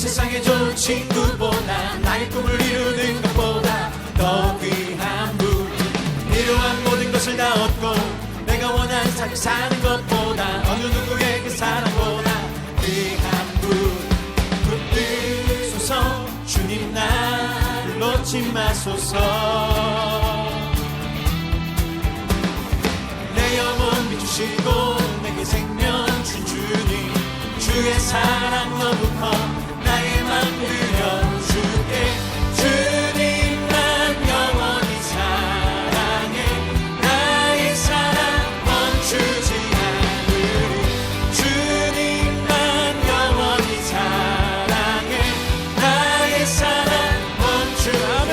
세상에 좋은 친구보다 나의 꿈을 이루는 것보다 더 귀한 분. 필요한 모든 것을 다 얻고 내가 원하는 삶을 사는 것보다 어느 누구의 그 사랑보다 귀한 분. 붙드소서 주님 나를 놓지 마소서. 내 영혼 비추시고 내게 생명 준 주님, 주의 사랑 너무 커 나의 맘 들려줄게. 주님만 영원히 사랑해. 나의 사랑 멈추지 않으리. 주님만 영원히 사랑해. 나의 사랑 멈추지 않으리.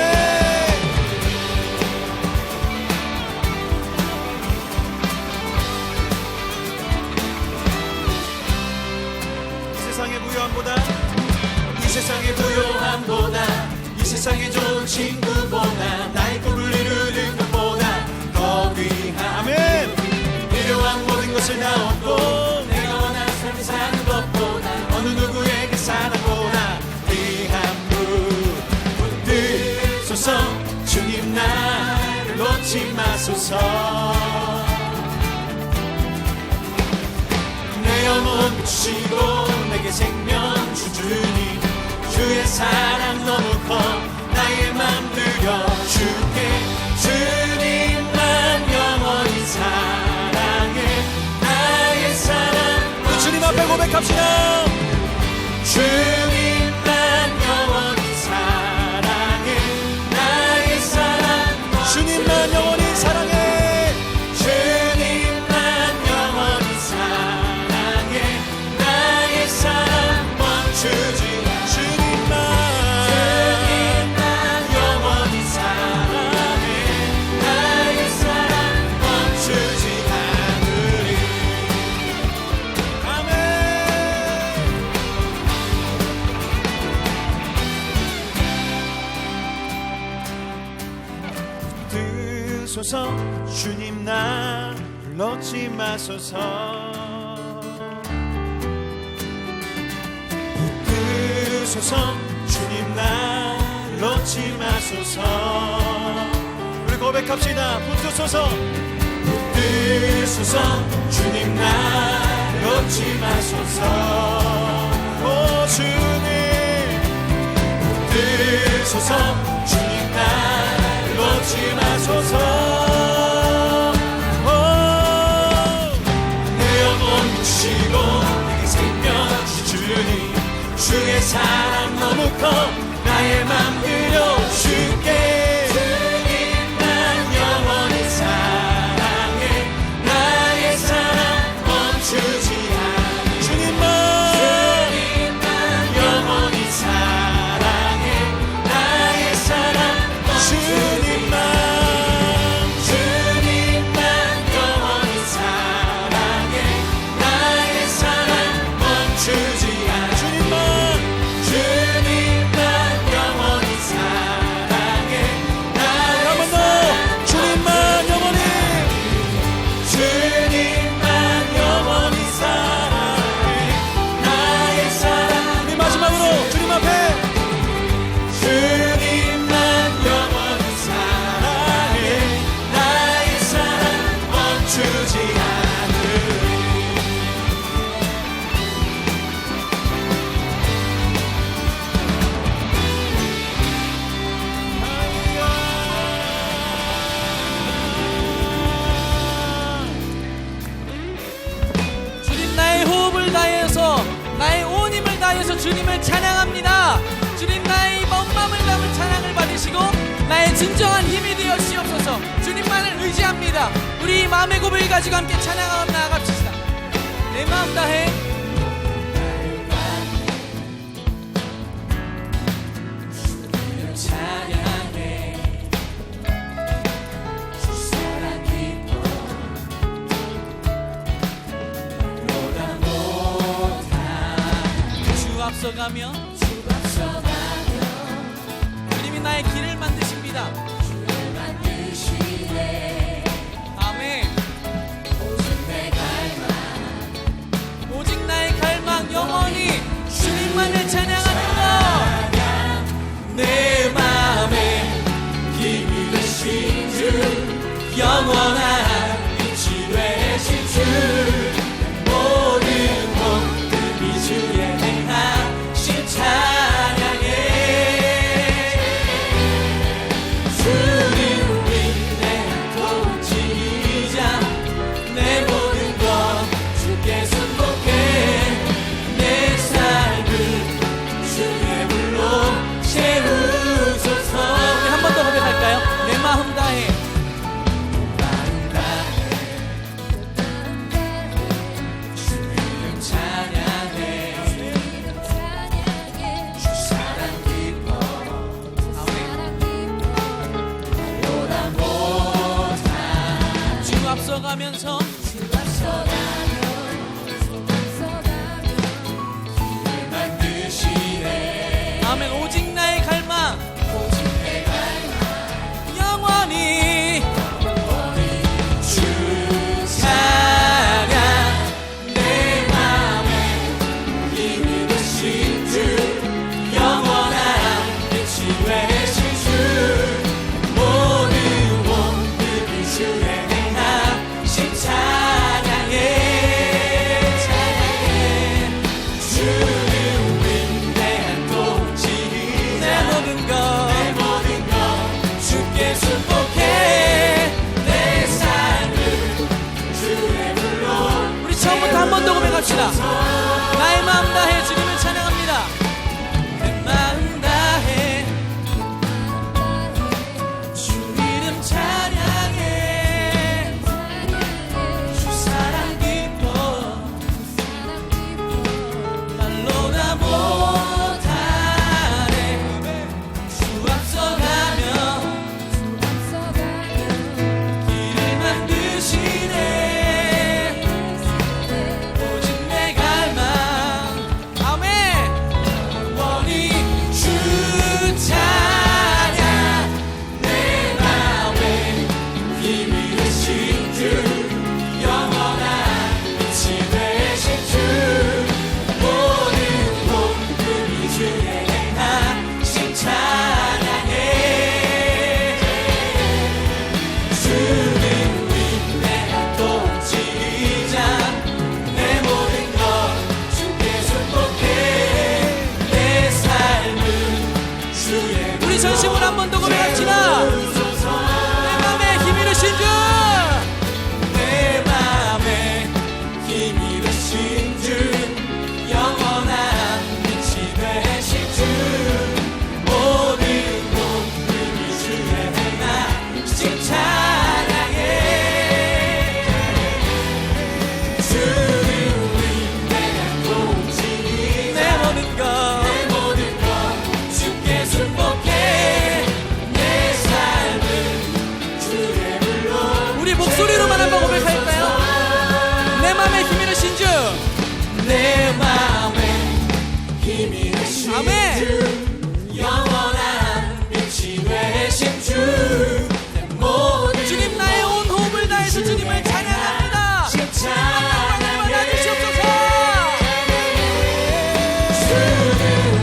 세상의 부요함보다, 이 세상의 부요함보다, 이 세상의 좋은 친구보다 나의 꿈을 이루는 것보다 더 귀한 아멘. 필요한 모든 것을 다 얻고 내가 원하는 삶을 사는 것보다 어느 누구에게 사랑보다 귀한 분. 붙드소서 주님 나를 놓지 마소서. 내 영혼 비추시고 내게 생명 준 주님, 주의 사랑 너무 커 나의 맘 들려줄게. 주님만 영원히 사랑해. 나의 사랑 우리 주님 앞에 고백합시다. 주님만 영원히 사랑해. 나의 사랑 주님만 영원히 사랑해. 붙드소서 주님 나를 놓지 마소서. 붙드소서 주님 나를 놓지 마소서. 우리 고백합시다. 붙드소서. 붙드소서 주님 나를 놓지 마소서. 오 주님 붙드소서 주님 나를 놓지 마소서. 내 영혼 비추시고 내게 생명 준 주님, 주의 사랑 너무 커 나의 맘 들려줄게. 주님만 영원히 사랑해. 나의 사랑 멈추지 않아. 주님만 영원히 사랑해. 나의 사랑 주님만 영원히 사랑해. 나의 사랑 멈추지 않아. 주님만 영원히 사랑해. 나의 사랑 주님만 영원히. 주님만 영원히 사랑해. 나의 사랑. 우리 마지막으로 주님 앞에 주님만 영원히 사랑해. 나의 사랑 멈추지 않으리. 주님 나의 호흡을 다해서 나의 온 힘을 다해서 주님을 찬양합니다. 주님 나의 온 마음을 담은 찬양을 받으시고 나의 진정한 힘이 되어 주시옵소서. 주님만을 의지합니다. 우리 마음의 고백을 가지고 함께 찬양하며 나아갑시다. 내 마음 다해 주님을 찬양해. 주 사랑 기뻐 너보다 못한 주 앞서가며 주 앞서가며 주님이 나의 길을 만드십니다. 주를 만드시네. 아멘. 오직 내 갈망 오직 나의 갈망 영원히 주님만을 찬양하는 것. 나의 마음 다해 주님을 찬양합니다. 내 마음 다해 주 이름 찬양해. 주 사랑 기뻐 말로 다 못하네. 주 앞서가며 길을 만드시네. 오직 내 갈망 아멘. 원히 주 찬양. 내 마음에 힘이 되신 주 영원한 빛이 되신 주 모든 몸들이 주의 행하신 찬양해. 주는 윗내 동지이자 내 모든 것 주께 축복해. 내 삶은 주의 우리 전심으로 한 번 더 고백합시다. 내 맘에 힘이 되신 주. 내 맘에 힘이 되신 주 영원한 빛이 되신 주 모든 몸들이 주의 행하신 찬양해. 주는 윗내 동지이자 내 모든 것 주께 축복해. 내 삶은 주의 불로 우리 목소리로만 한번 고백할까요? 내 맘에 힘이 되신 주. 내 맘에 힘이 되신 아멘. 주 영원한 빛이 되신 주 내 모든 주님 나의 온 호흡을 다해서 주님을 찬양합니다. 찬양을 받아주시옵소서. 주는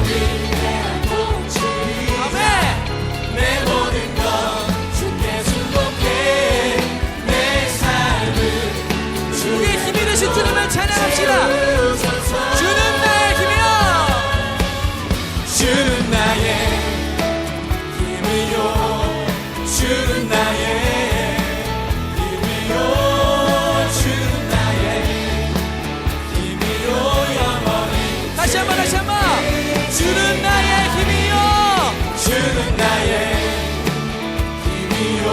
윗내 동지이자 아멘. 내 모든 것 주께 축복해. 내 삶은 주의 힘이 되신 주님을 찬양합시다. 주는 나의 힘이여. 주는 나의 힘이요. 주는 나의 힘이요. 주는 나의 힘이요. 영원히 다시 한번 주는 나의 힘이요. 주는 나의 힘이요.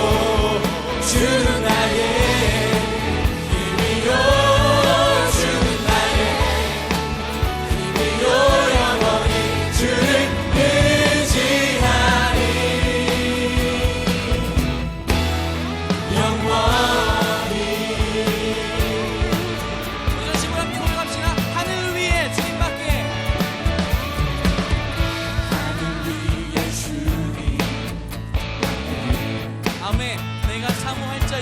주는 나의 힘이요. 주는 나의 힘이요. 영원히 주를 의지하리. 영원히 우리 전심으로 함께 고백합시다. 하늘 위에 주님밖에 하늘 위에 주님 아멘. 내가 사모할 자 이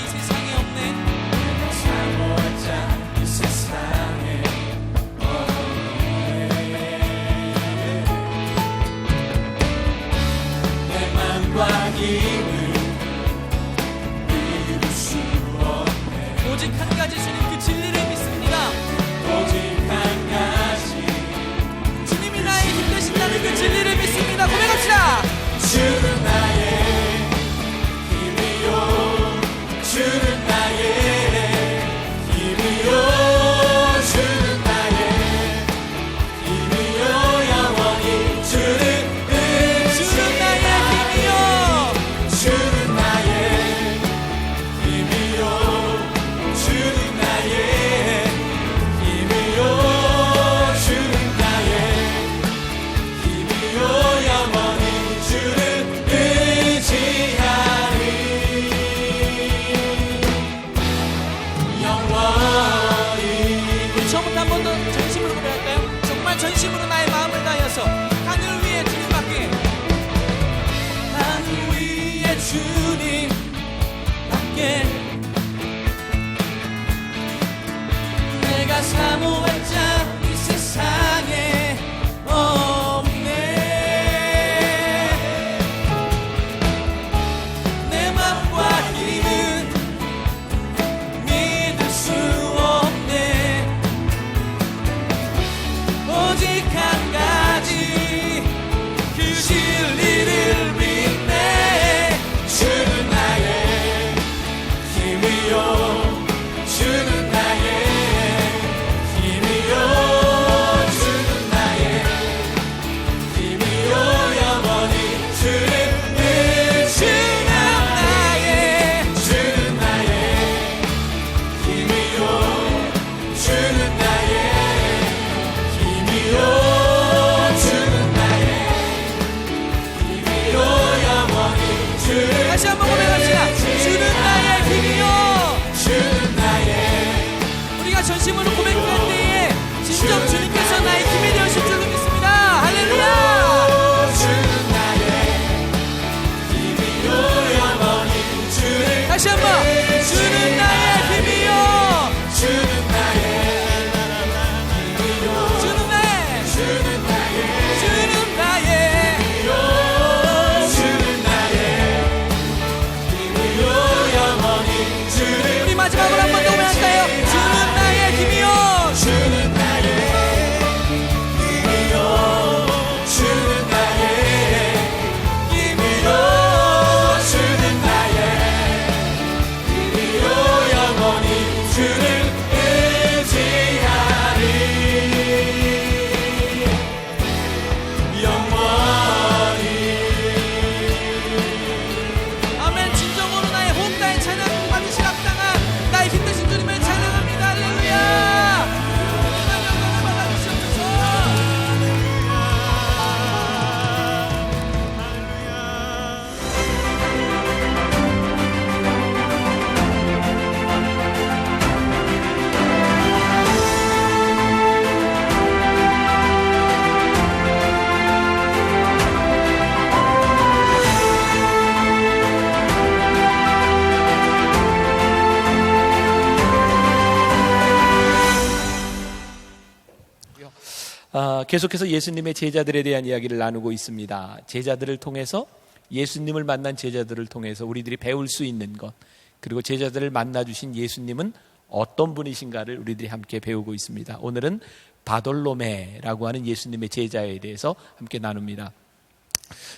계속해서 예수님의 제자들에 대한 이야기를 나누고 있습니다. 제자들을 통해서, 예수님을 만난 제자들을 통해서 우리들이 배울 수 있는 것, 그리고 제자들을 만나주신 예수님은 어떤 분이신가를 우리들이 함께 배우고 있습니다. 오늘은 바돌로메라고 하는 예수님의 제자에 대해서 함께 나눕니다.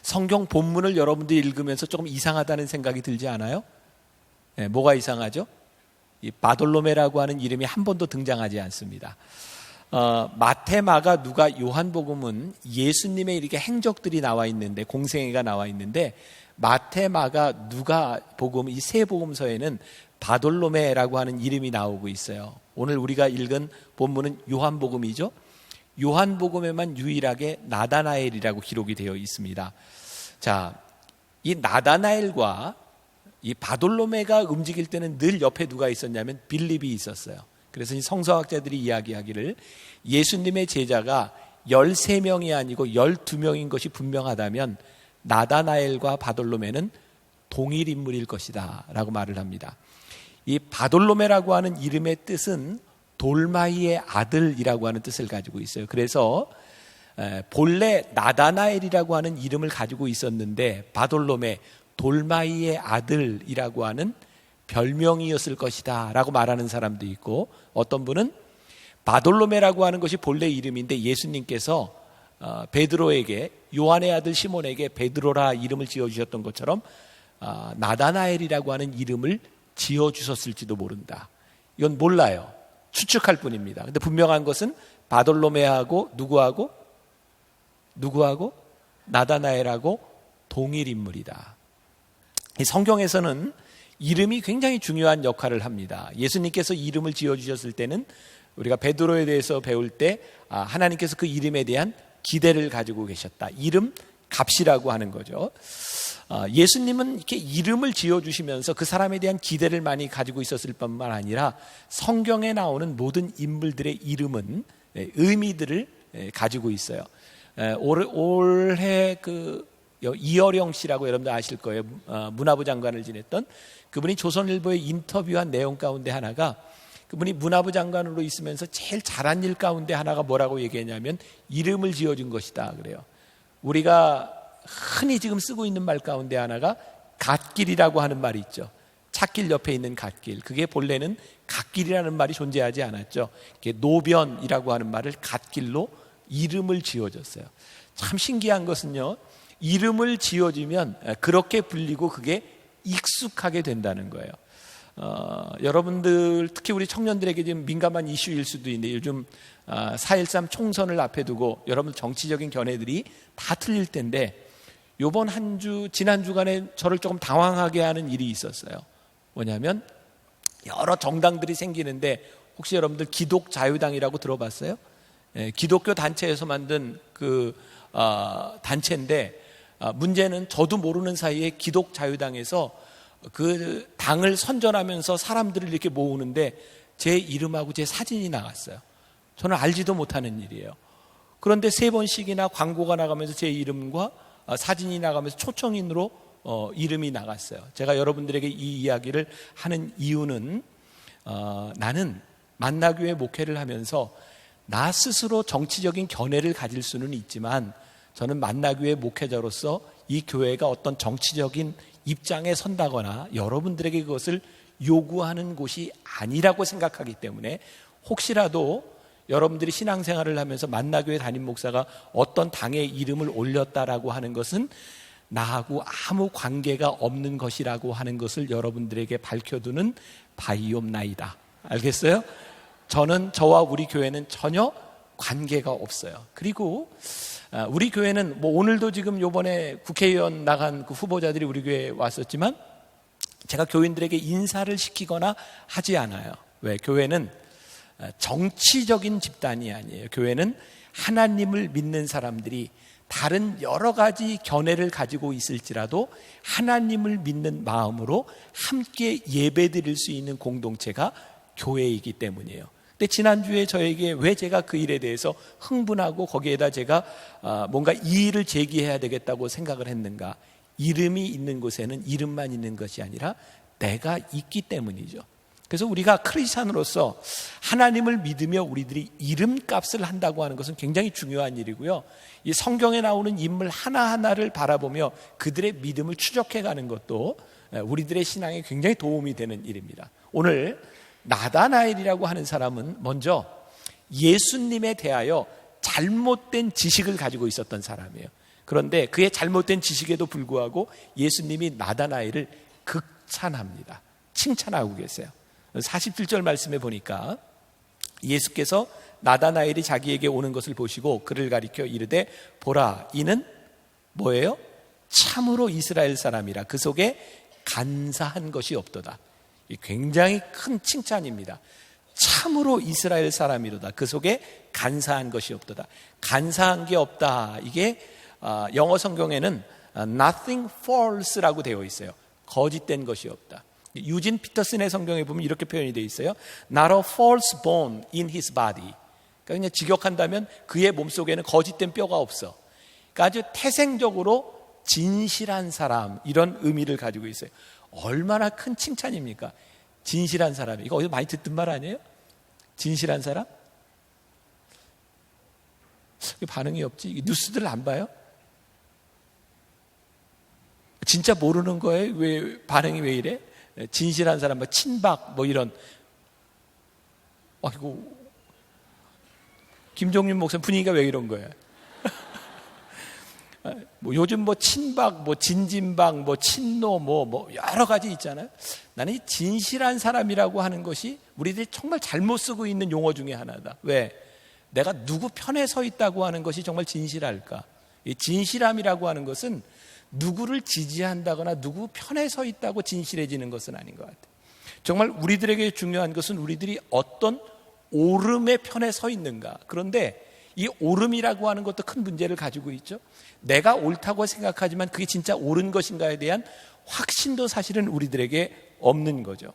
성경 본문을 여러분들이 읽으면서 조금 이상하다는 생각이 들지 않아요? 네, 뭐가 이상하죠? 이 바돌로메라고 하는 이름이 한 번도 등장하지 않습니다. 마태, 마가, 누가, 요한복음은 예수님의 이렇게 행적들이 나와 있는데, 공생애가 나와 있는데, 마태, 마가, 누가 복음, 이 세 복음서에는 바돌로메라고 하는 이름이 나오고 있어요. 오늘 우리가 읽은 본문은 요한복음이죠. 요한복음에만 유일하게 나다나엘이라고 기록이 되어 있습니다. 자, 이 나다나엘과 이 바돌로메가 움직일 때는 늘 옆에 누가 있었냐면 빌립이 있었어요. 그래서 이 성서학자들이 이야기하기를 예수님의 제자가 13명이 아니고 12명인 것이 분명하다면 나다나엘과 바돌로메는 동일 인물일 것이다 라고 말을 합니다. 이 바돌로메라고 하는 이름의 뜻은 돌마이의 아들이라고 하는 뜻을 가지고 있어요. 그래서 본래 나다나엘이라고 하는 이름을 가지고 있었는데 바돌로메, 돌마이의 아들이라고 하는 별명이었을 것이다 라고 말하는 사람도 있고, 어떤 분은 바돌로메라고 하는 것이 본래 이름인데 예수님께서 베드로에게, 요한의 아들 시몬에게 베드로라 이름을 지어주셨던 것처럼 나다나엘이라고 하는 이름을 지어주셨을지도 모른다. 이건 몰라요. 추측할 뿐입니다. 그런데 분명한 것은 바돌로메하고 누구하고 나다나엘하고 동일 인물이다. 이 성경에서는 이름이 굉장히 중요한 역할을 합니다. 예수님께서 이름을 지어주셨을 때는 우리가 베드로에 대해서 배울 때 하나님께서 그 이름에 대한 기대를 가지고 계셨다. 이름 값이라고 하는 거죠. 예수님은 이렇게 이름을 지어주시면서 그 사람에 대한 기대를 많이 가지고 있었을 뿐만 아니라 성경에 나오는 모든 인물들의 이름은 의미들을 가지고 있어요. 올해 이어령 씨라고 여러분들 아실 거예요. 문화부 장관을 지냈던 그분이 조선일보에 인터뷰한 내용 가운데 하나가, 그분이 문화부 장관으로 있으면서 제일 잘한 일 가운데 하나가 뭐라고 얘기했냐면 이름을 지어준 것이다 그래요. 우리가 흔히 지금 쓰고 있는 말 가운데 하나가 갓길이라고 하는 말이 있죠. 찻길 옆에 있는 갓길. 그게 본래는 갓길이라는 말이 존재하지 않았죠. 노변이라고 하는 말을 갓길로 이름을 지어줬어요. 참 신기한 것은요, 이름을 지어주면 그렇게 불리고 그게 익숙하게 된다는 거예요. 여러분들 특히 우리 청년들에게 좀 민감한 이슈일 수도 있는데, 요즘 4.13 총선을 앞에 두고 여러분 정치적인 견해들이 다 틀릴 텐데, 요번 지난 주간에 저를 조금 당황하게 하는 일이 있었어요. 뭐냐면 여러 정당들이 생기는데, 혹시 여러분들 기독자유당이라고 들어봤어요? 기독교 단체에서 만든 단체인데, 문제는 저도 모르는 사이에 기독자유당에서 그 당을 선전하면서 사람들을 이렇게 모으는데 제 이름하고 제 사진이 나갔어요. 저는 알지도 못하는 일이에요. 그런데 3번씩이나 광고가 나가면서 제 이름과 사진이 나가면서 초청인으로 이름이 나갔어요. 제가 여러분들에게 이 이야기를 하는 이유는 나는 만나교회 목회를 하면서 나 스스로 정치적인 견해를 가질 수는 있지만, 저는 만나교회 목회자로서 이 교회가 어떤 정치적인 입장에 선다거나 여러분들에게 그것을 요구하는 곳이 아니라고 생각하기 때문에, 혹시라도 여러분들이 신앙생활을 하면서 만나교회 담임 목사가 어떤 당의 이름을 올렸다라고 하는 것은 나하고 아무 관계가 없는 것이라고 하는 것을 여러분들에게 밝혀두는 바이옴나이다. 알겠어요? 저와 우리 교회는 전혀 관계가 없어요. 그리고 우리 교회는 오늘도 지금 요번에 국회의원 나간 그 후보자들이 우리 교회에 왔었지만, 제가 교인들에게 인사를 시키거나 하지 않아요. 왜? 교회는 정치적인 집단이 아니에요. 교회는 하나님을 믿는 사람들이 다른 여러 가지 견해를 가지고 있을지라도 하나님을 믿는 마음으로 함께 예배드릴 수 있는 공동체가 교회이기 때문이에요. 근데 지난주에 저에게 왜 제가 그 일에 대해서 흥분하고 거기에다 제가 뭔가 이의를 제기해야 되겠다고 생각을 했는가? 이름이 있는 곳에는 이름만 있는 것이 아니라 내가 있기 때문이죠. 그래서 우리가 크리스찬으로서 하나님을 믿으며 우리들이 이름값을 한다고 하는 것은 굉장히 중요한 일이고요. 이 성경에 나오는 인물 하나하나를 바라보며 그들의 믿음을 추적해가는 것도 우리들의 신앙에 굉장히 도움이 되는 일입니다. 오늘 나다나엘이라고 하는 사람은 먼저 예수님에 대하여 잘못된 지식을 가지고 있었던 사람이에요. 그런데 그의 잘못된 지식에도 불구하고 예수님이 나다나엘을 극찬합니다. 칭찬하고 계세요. 47절 말씀에 보니까 예수께서 나다나엘이 자기에게 오는 것을 보시고 그를 가리켜 이르되 보라 이는 뭐예요? 참으로 이스라엘 사람이라 그 속에 간사한 것이 없도다. 굉장히 큰 칭찬입니다. 참으로 이스라엘 사람이로다. 그 속에 간사한 것이 없도다. 간사한 게 없다. 이게 영어 성경에는 nothing false라고 되어 있어요. 거짓된 것이 없다. 유진 피터슨의 성경에 보면 이렇게 표현이 되어 있어요. Not a false bone in his body. 그러니까 그냥 직역한다면 그의 몸속에는 거짓된 뼈가 없어. 그러니까 아주 태생적으로 진실한 사람, 이런 의미를 가지고 있어요. 얼마나 큰 칭찬입니까? 진실한 사람. 이거 어디서 많이 듣던 말 아니에요? 진실한 사람? 반응이 없지? 뉴스들 안 봐요? 진짜 모르는 거예요? 왜 반응이 왜 이래? 진실한 사람, 뭐 친박, 뭐 이런. 이거 김종민 목사님 분위기가 왜 이런 거예요? 뭐 요즘 뭐 친박, 뭐 진진박, 뭐 친노, 뭐 여러 가지 있잖아요. 나는 이 진실한 사람이라고 하는 것이 우리들이 정말 잘못 쓰고 있는 용어 중에 하나다. 왜? 내가 누구 편에 서 있다고 하는 것이 정말 진실할까? 이 진실함이라고 하는 것은 누구를 지지한다거나 누구 편에 서 있다고 진실해지는 것은 아닌 것 같아요. 정말 우리들에게 중요한 것은 우리들이 어떤 옳음의 편에 서 있는가. 그런데 이 옳음이라고 하는 것도 큰 문제를 가지고 있죠. 내가 옳다고 생각하지만 그게 진짜 옳은 것인가에 대한 확신도 사실은 우리들에게 없는 거죠.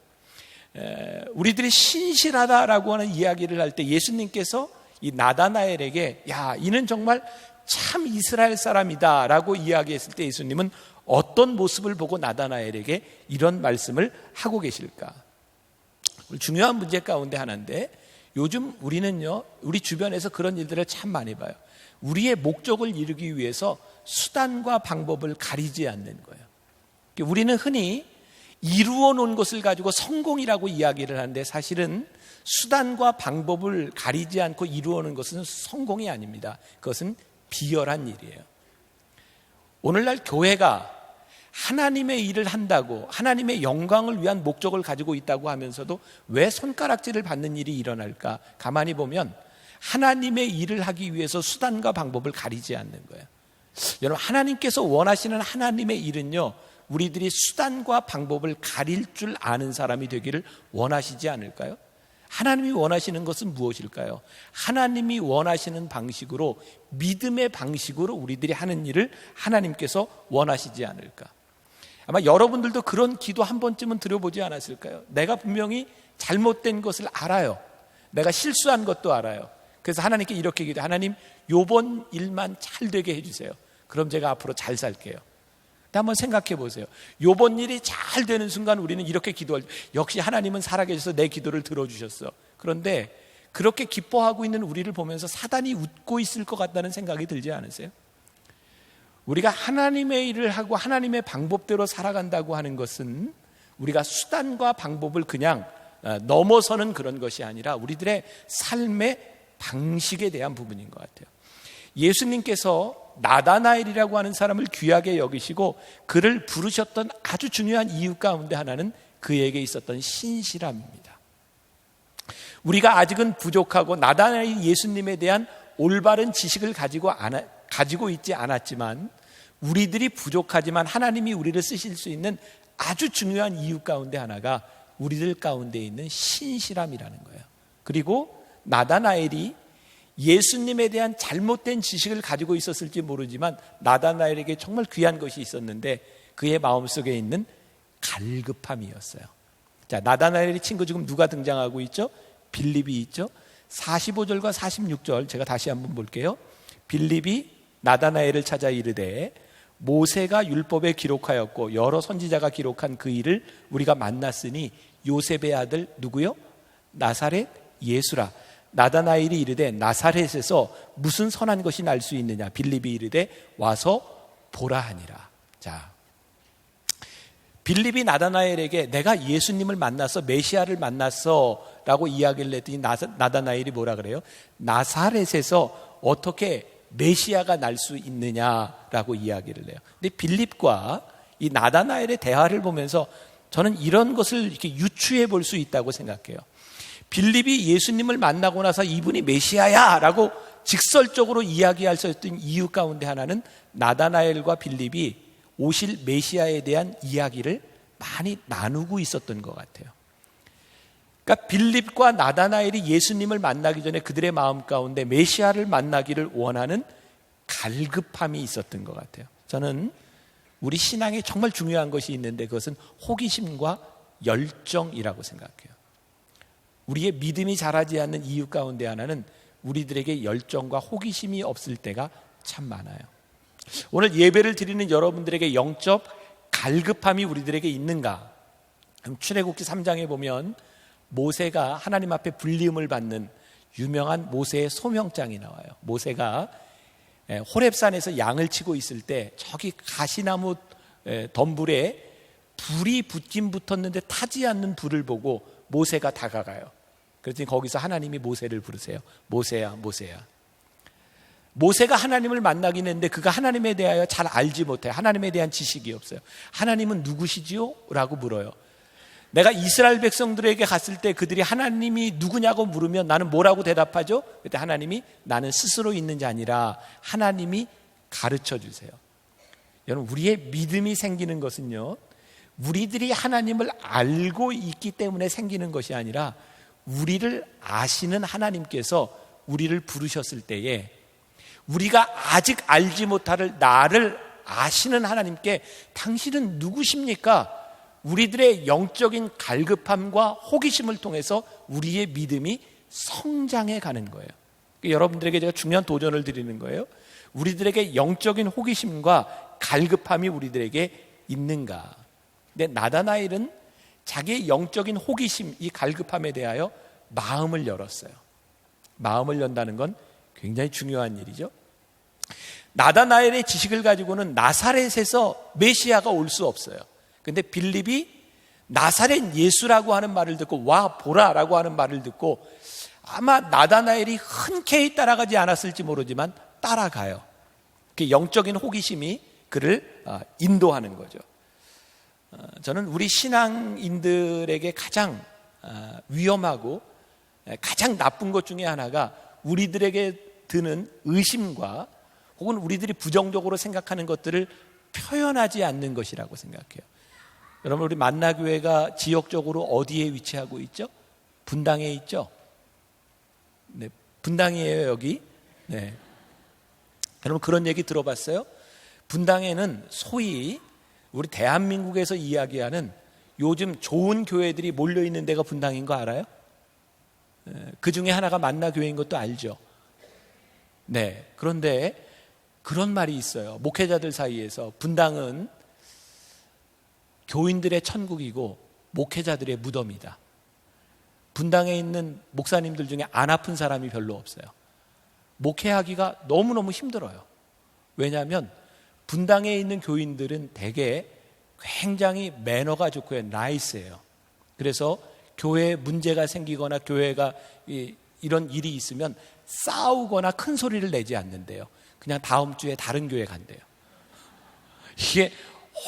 우리들이 신실하다라고 하는 이야기를 할 때 예수님께서 이 나다나엘에게 야 이는 정말 참 이스라엘 사람이다 라고 이야기했을 때 예수님은 어떤 모습을 보고 나다나엘에게 이런 말씀을 하고 계실까? 중요한 문제 가운데 하나인데 요즘 우리는요 우리 주변에서 그런 일들을 참 많이 봐요. 우리의 목적을 이루기 위해서 수단과 방법을 가리지 않는 거예요. 우리는 흔히 이루어 놓은 것을 가지고 성공이라고 이야기를 하는데 사실은 수단과 방법을 가리지 않고 이루어 놓은 것은 성공이 아닙니다. 그것은 비열한 일이에요. 오늘날 교회가 하나님의 일을 한다고 하나님의 영광을 위한 목적을 가지고 있다고 하면서도 왜 손가락질을 받는 일이 일어날까? 가만히 보면 하나님의 일을 하기 위해서 수단과 방법을 가리지 않는 거예요. 여러분 하나님께서 원하시는 하나님의 일은요 우리들이 수단과 방법을 가릴 줄 아는 사람이 되기를 원하시지 않을까요? 하나님이 원하시는 것은 무엇일까요? 하나님이 원하시는 방식으로 믿음의 방식으로 우리들이 하는 일을 하나님께서 원하시지 않을까? 아마 여러분들도 그런 기도 한 번쯤은 드려보지 않았을까요? 내가 분명히 잘못된 것을 알아요. 내가 실수한 것도 알아요. 그래서 하나님께 이렇게 기도해요. 하나님 요번 일만 잘 되게 해주세요. 그럼 제가 앞으로 잘 살게요. 한번 생각해 보세요. 요번 일이 잘 되는 순간 우리는 이렇게 기도할 때 역시 하나님은 살아계셔서 내 기도를 들어주셨어. 그런데 그렇게 기뻐하고 있는 우리를 보면서 사단이 웃고 있을 것 같다는 생각이 들지 않으세요? 우리가 하나님의 일을 하고 하나님의 방법대로 살아간다고 하는 것은 우리가 수단과 방법을 그냥 넘어서는 그런 것이 아니라 우리들의 삶의 방식에 대한 부분인 것 같아요. 예수님께서 나다나엘이라고 하는 사람을 귀하게 여기시고 그를 부르셨던 아주 중요한 이유 가운데 하나는 그에게 있었던 신실함입니다. 우리가 아직은 부족하고 나다나엘이 예수님에 대한 올바른 지식을 가지고 있지 않았지만 우리들이 부족하지만 하나님이 우리를 쓰실 수 있는 아주 중요한 이유 가운데 하나가 우리들 가운데 있는 신실함이라는 거예요. 그리고 나다나엘이 예수님에 대한 잘못된 지식을 가지고 있었을지 모르지만 나다나엘에게 정말 귀한 것이 있었는데 그의 마음속에 있는 갈급함이었어요. 자, 나다나엘의 친구 지금 누가 등장하고 있죠? 빌립이 있죠. 45절과 46절 제가 다시 한번 볼게요. 빌립이 나다나엘을 찾아 이르되 모세가 율법에 기록하였고 여러 선지자가 기록한 그 일을 우리가 만났으니 요셉의 아들 누구요? 나사렛 예수라. 나다나엘이 이르되 나사렛에서 무슨 선한 것이 날 수 있느냐? 빌립이 이르되 와서 보라 하니라. 자, 빌립이 나다나엘에게 내가 예수님을 만났어, 메시아를 만났어 라고 이야기를 했더니 나다나엘이 뭐라 그래요? 나사렛에서 어떻게 메시아가 날 수 있느냐라고 이야기를 해요. 근데 빌립과 이 나다나엘의 대화를 보면서 저는 이런 것을 이렇게 유추해 볼 수 있다고 생각해요. 빌립이 예수님을 만나고 나서 이분이 메시아야 라고 직설적으로 이야기할 수 있던 이유 가운데 하나는 나다나엘과 빌립이 오실 메시아에 대한 이야기를 많이 나누고 있었던 것 같아요. 그러니까 빌립과 나다나엘이 예수님을 만나기 전에 그들의 마음 가운데 메시아를 만나기를 원하는 갈급함이 있었던 것 같아요. 저는 우리 신앙에 정말 중요한 것이 있는데 그것은 호기심과 열정이라고 생각해요. 우리의 믿음이 자라지 않는 이유 가운데 하나는 우리들에게 열정과 호기심이 없을 때가 참 많아요. 오늘 예배를 드리는 여러분들에게 영적 갈급함이 우리들에게 있는가? 출애굽기 3장에 보면 모세가 하나님 앞에 불리음을 받는 유명한 모세의 소명장이 나와요. 모세가 호렙산에서 양을 치고 있을 때 저기 가시나무 덤불에 불이 붙긴 붙었는데 타지 않는 불을 보고 모세가 다가가요. 그랬더니 거기서 하나님이 모세를 부르세요. 모세야, 모세야. 모세가 하나님을 만나긴 했는데 그가 하나님에 대하여 잘 알지 못해요. 하나님에 대한 지식이 없어요. 하나님은 누구시지요? 라고 물어요. 내가 이스라엘 백성들에게 갔을 때 그들이 하나님이 누구냐고 물으면 나는 뭐라고 대답하죠? 그때 하나님이 나는 스스로 있는 자 아니라 하나님이 가르쳐 주세요. 여러분, 우리의 믿음이 생기는 것은요, 우리들이 하나님을 알고 있기 때문에 생기는 것이 아니라 우리를 아시는 하나님께서 우리를 부르셨을 때에 우리가 아직 알지 못할 나를 아시는 하나님께 당신은 누구십니까? 우리들의 영적인 갈급함과 호기심을 통해서 우리의 믿음이 성장해 가는 거예요. 여러분들에게 제가 중요한 도전을 드리는 거예요. 우리들에게 영적인 호기심과 갈급함이 우리들에게 있는가? 근데 나다나엘은 자기의 영적인 호기심, 이 갈급함에 대하여 마음을 열었어요. 마음을 연다는 건 굉장히 중요한 일이죠. 나다나엘의 지식을 가지고는 나사렛에서 메시아가 올 수 없어요. 근데 빌립이 나사렛 예수라고 하는 말을 듣고 와 보라라고 하는 말을 듣고 아마 나다나엘이 흔쾌히 따라가지 않았을지 모르지만 따라가요. 그 영적인 호기심이 그를 인도하는 거죠. 저는 우리 신앙인들에게 가장 위험하고 가장 나쁜 것 중에 하나가 우리들에게 드는 의심과 혹은 우리들이 부정적으로 생각하는 것들을 표현하지 않는 것이라고 생각해요. 여러분, 우리 만나교회가 지역적으로 어디에 위치하고 있죠? 분당에 있죠? 네, 분당이에요, 여기. 네. 여러분, 그런 얘기 들어봤어요? 분당에는 소위 우리 대한민국에서 이야기하는 요즘 좋은 교회들이 몰려있는 데가 분당인 거 알아요? 그 중에 하나가 만나교회인 것도 알죠? 네. 그런데 그런 말이 있어요. 목회자들 사이에서 분당은 교인들의 천국이고 목회자들의 무덤이다. 분당에 있는 목사님들 중에 안 아픈 사람이 별로 없어요. 목회하기가 너무너무 힘들어요. 왜냐하면 분당에 있는 교인들은 대개 굉장히 매너가 좋고요, 나이스해요. 그래서 교회에 문제가 생기거나 교회가 이런 일이 있으면 싸우거나 큰 소리를 내지 않는데요. 그냥 다음 주에 다른 교회 간대요. 이게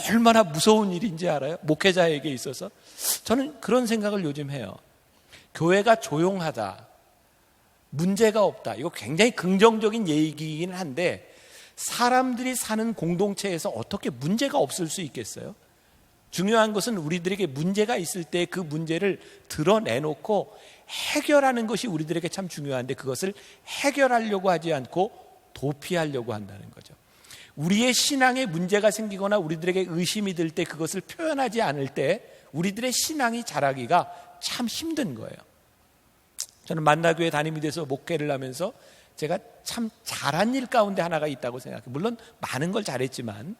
얼마나 무서운 일인지 알아요? 목회자에게 있어서. 저는 그런 생각을 요즘 해요. 교회가 조용하다, 문제가 없다, 이거 굉장히 긍정적인 얘기이긴 한데 사람들이 사는 공동체에서 어떻게 문제가 없을 수 있겠어요? 중요한 것은 우리들에게 문제가 있을 때 그 문제를 드러내놓고 해결하는 것이 우리들에게 참 중요한데 그것을 해결하려고 하지 않고 도피하려고 한다는 거죠. 우리의 신앙에 문제가 생기거나 우리들에게 의심이 들 때 그것을 표현하지 않을 때 우리들의 신앙이 자라기가 참 힘든 거예요. 저는 만나교회 담임이 돼서 목회를 하면서 제가 참 잘한 일 가운데 하나가 있다고 생각해요. 물론 많은 걸 잘했지만